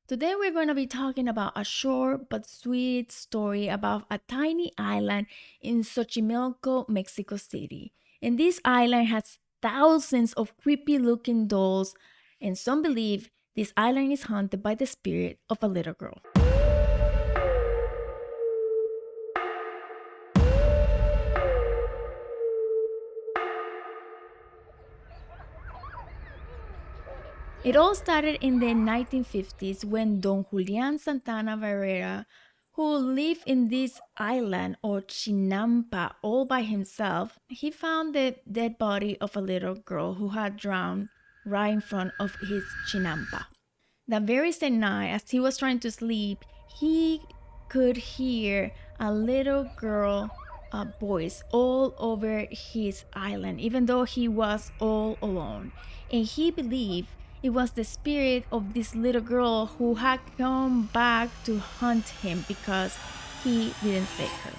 Today we're going to be talking about a short but sweet story about a tiny island in Xochimilco, Mexico City. And this island has thousands of creepy looking dolls, and some believe this island is haunted by the spirit of a little girl. It all started in the 1950s when Don Julian Santana Barrera, who lived in this island or Chinampa all by himself, he found the dead body of a little girl who had drowned right in front of his Chinampa. That very same night, as he was trying to sleep, he could hear a little girl voice all over his island, even though he was all alone. And he believed it was the spirit of this little girl who had come back to hunt him because he didn't save her.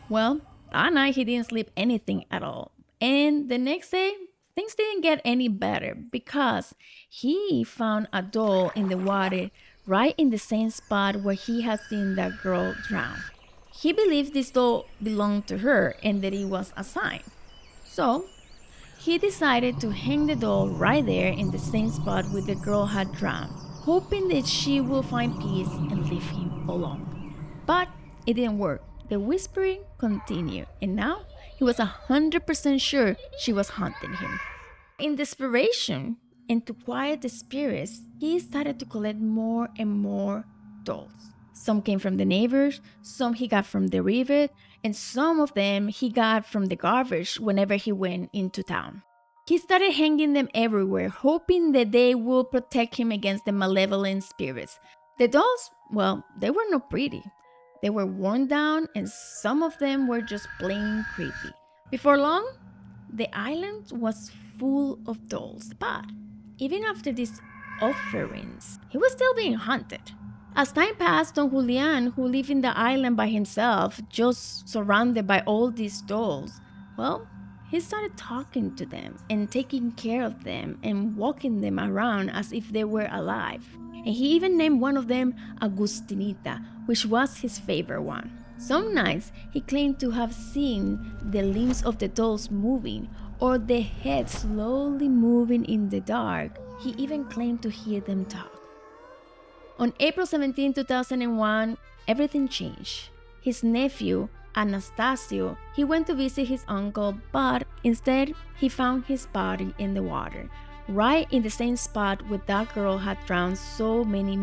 Well, that night he didn't sleep anything at all. And the next day, things didn't get any better because he found a doll in the water right in the same spot where he had seen that girl drown. He believed this doll belonged to her and that it was a sign. So he decided to hang the doll right there in the same spot where the girl had drowned, hoping that she will find peace and leave him alone. But it didn't work. The whispering continued, and now he was 100% sure she was haunting him. In desperation and to quiet the spirits, he started to collect more and more dolls. Some came from the neighbors, some he got from the river, and some of them he got from the garbage whenever he went into town. He started hanging them everywhere, hoping that they would protect him against the malevolent spirits. The dolls, well, they were not pretty. They were worn down, and some of them were just plain creepy. Before long, the island was full of dolls, but even after these offerings, he was still being haunted. As time passed, Don Julian, who lived in the island by himself, just surrounded by all these dolls, well, he started talking to them and taking care of them and walking them around as if they were alive. And he even named one of them Agustinita, which was his favorite one. Some nights, he claimed to have seen the limbs of the dolls moving or the heads slowly moving in the dark. He even claimed to hear them talk. On April 17, 2001, everything changed. His nephew, Anastasio, he went to visit his uncle, but instead, he found his body in the water, right in the same spot where that girl had drowned so many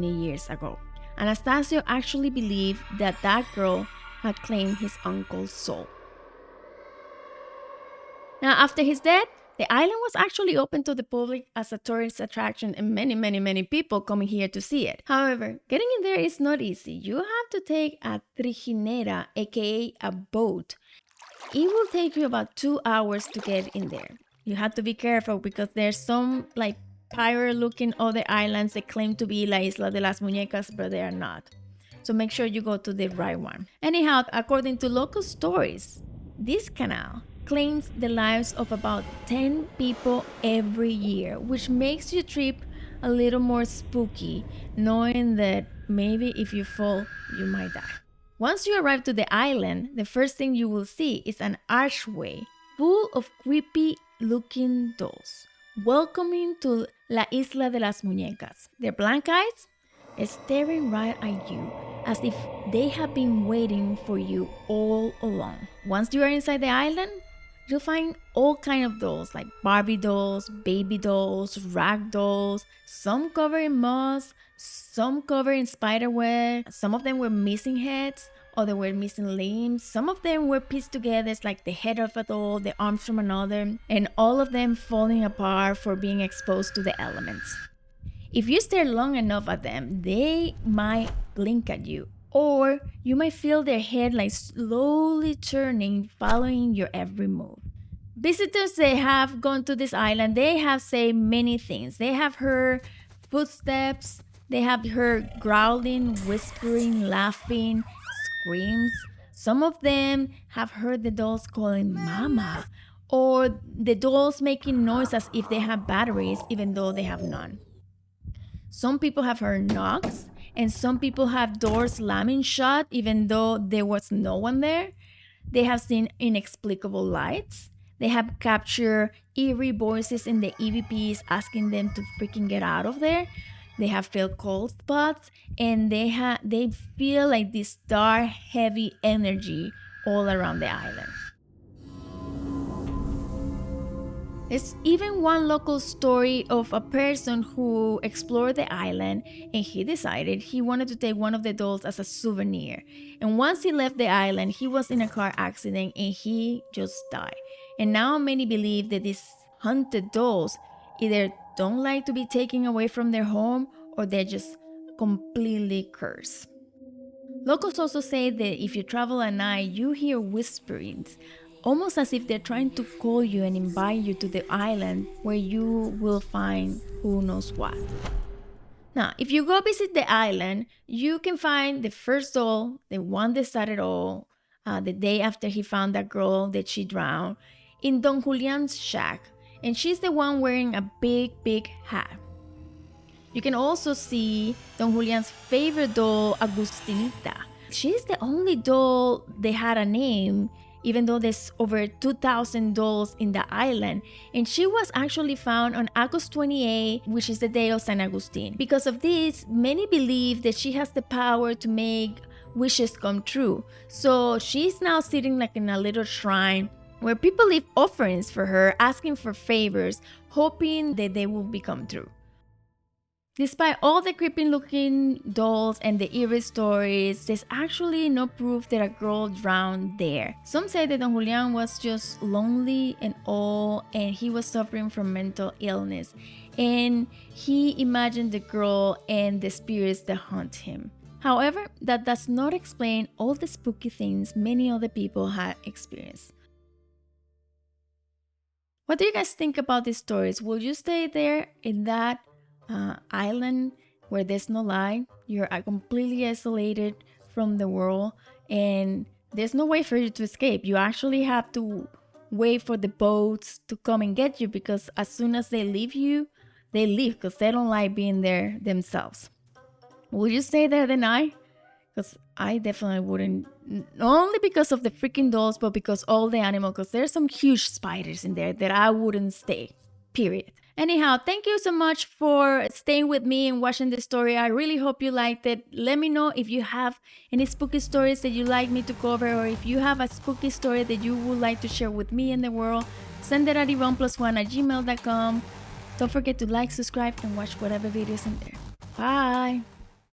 years ago. Anastasio actually believed that that girl had claimed his uncle's soul. Now, after his death, the island was actually open to the public as a tourist attraction and many people coming here to see it. However, getting in there is not easy. You have to take a trijinera, aka a boat. It will take you about 2 hours to get in there. You have to be careful because there's some pirate looking other islands that claim to be La Isla de las Muñecas, but they are not. So make sure you go to the right one. Anyhow, according to local stories, this canal claims the lives of about 10 people every year, which makes your trip a little more spooky, knowing that maybe if you fall, you might die. Once you arrive to the island, the first thing you will see is an archway full of creepy looking dolls, welcoming to La Isla de las Muñecas. Their blank eyes are staring right at you as if they have been waiting for you all along. Once you are inside the island, you'll find all kinds of dolls like Barbie dolls, baby dolls, rag dolls, some covered in moss, some covered in spiderweb. Some of them were missing heads, or they were missing limbs. Some of them were pieced together as like the head of a doll, the arms from another, and all of them falling apart for being exposed to the elements. If you stare long enough at them, they might blink at you, or you might feel their head like slowly turning, following your every move. Visitors that have gone to this island, they have said many things. They have heard footsteps, they have heard growling, whispering, laughing, screams. Some of them have heard the dolls calling mama, or the dolls making noise as if they have batteries even though they have none. Some people have heard knocks, and some people have doors slamming shut even though there was no one there. They have seen inexplicable lights. They have captured eerie voices in the EVPs asking them to freaking get out of there. They have felt cold spots, and they feel like this dark, heavy energy all around the island. There's even one local story of a person who explored the island, and he decided he wanted to take one of the dolls as a souvenir. And once he left the island, he was in a car accident and he just died. And now many believe that these haunted dolls either don't like to be taken away from their home, or they're just completely cursed. Locals also say that if you travel at night, you hear whisperings, almost as if they're trying to call you and invite you to the island where you will find who knows what. Now, if you go visit the island, you can find the first doll, the one that started all, the day after he found that girl that she drowned, in Don Julian's shack. And she's the one wearing a big hat. You can also see Don Julian's favorite doll, Agustinita. She's the only doll that had a name, even though there's over 2,000 dolls in the island. And she was actually found on August 28, which is the day of San Agustin. Because of this, many believe that she has the power to make wishes come true. So she's now sitting like in a little shrine where people leave offerings for her, asking for favors, hoping that they will become true. Despite all the creepy looking dolls and the eerie stories, there's actually no proof that a girl drowned there. Some say that Don Julian was just lonely and all, and he was suffering from mental illness, and he imagined the girl and the spirits that haunt him. However, that does not explain all the spooky things many other people had experienced. What do you guys think about these stories? Will you stay there in that island where there's no light? You're completely isolated from the world, and there's no way for you to escape. You actually have to wait for the boats to come and get you, because as soon as they leave you, they leave because they don't like being there themselves. Will you stay there the night? Because I definitely wouldn't, not only because of the freaking dolls, but because all the animals, because there's some huge spiders in there that I wouldn't stay, period. Anyhow, thank you so much for staying with me and watching the story. I really hope you liked it. Let me know if you have any spooky stories that you'd like me to cover, or if you have a spooky story that you would like to share with me and the world. Send it at IvonnePlusOne@gmail.com. Don't forget to like, subscribe, and watch whatever videos in there. Bye!